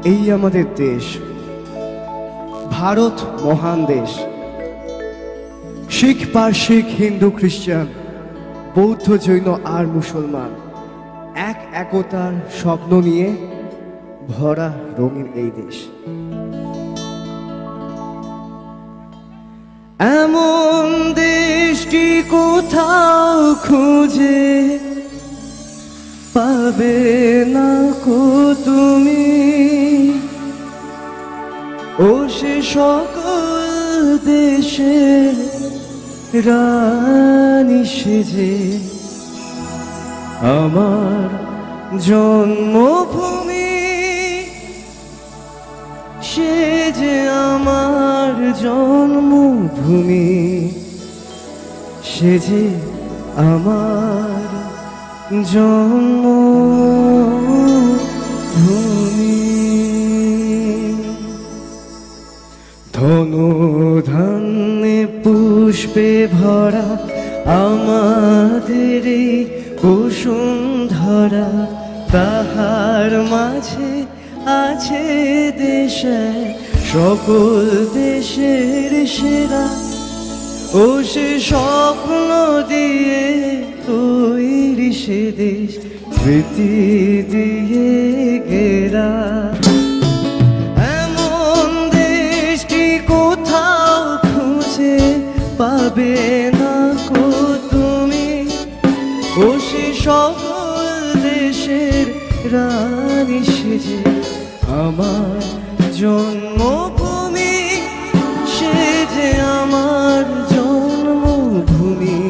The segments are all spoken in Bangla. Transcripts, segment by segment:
এই আমাদের দেশ, ভারত মহান দেশ। শিখ পারসিক হিন্দু খ্রিস্টান বৌদ্ধ জৈন আর মুসলমান এক একতার স্বপ্ন নিয়ে ভরা রঙিন এই দেশ। এমন দেশটি কোথাও খুঁজে পাবে না কো তুমি, ও সে সকল দেশের রানী সেজে আমার জন্মভূমি, সে যে আমার জন্মভূমি, সে যে আমার জন্মভূমি। ধনুধান্যে পুষ্পে ভরা আমাদের এই বসুন্ধরা, তাহার মাঝে আছে দেশে সকল দেশের সেরা, ও সে স্বপ্ন দিয়ে তৈরি সে দেশ স্মৃতি দিয়ে ঘেরা। এমন দেশটি কোথাও খুঁজে পাবে না কো তুমি, ও সে সকল দেশের রানী সেজে আমার জন্মভূমি, সে যে আমার জন্মভূমি,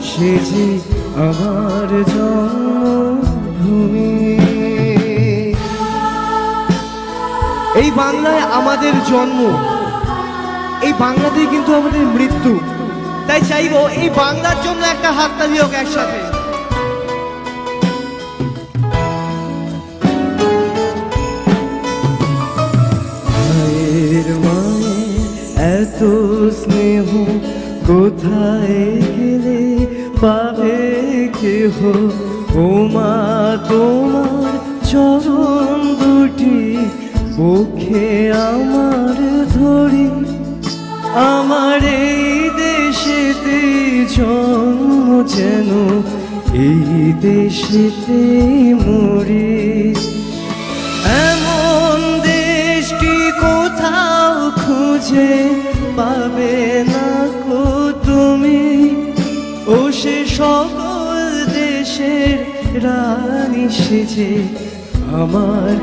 সে যে আমার জন্মভূমি। এই বাংলায় আমাদের জন্ম, এই বাংলাতেই কিন্তু আমাদের মৃত্যু। তাই চাইবো এই বাংলার জন্য একটা হাততালি হোক একসাথে। ভাইয়ের মায়ের এত স্নেহ কোথায় গেলে পাবে কেহ, ও মা তোমার চরণ দুটি বুকে আমার ধরি, আমার এই দেশেতে জন্ম যেন এই দেশেতে মরি। এমন দেশটি কোথাও খুঁজে পাবে না কো তুমি, ও সে সকল দেশের রানী সেজে আমার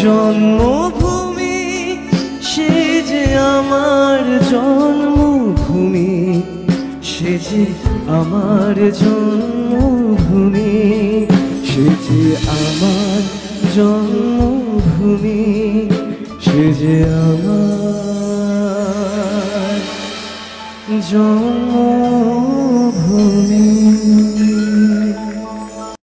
জন্মভূমি, সে যে আমার জন্মভূমি, সে যে আমার জন্মভূমি, সে যে আমার জন্মভূমি, সে যে আমার জন্মভূমি।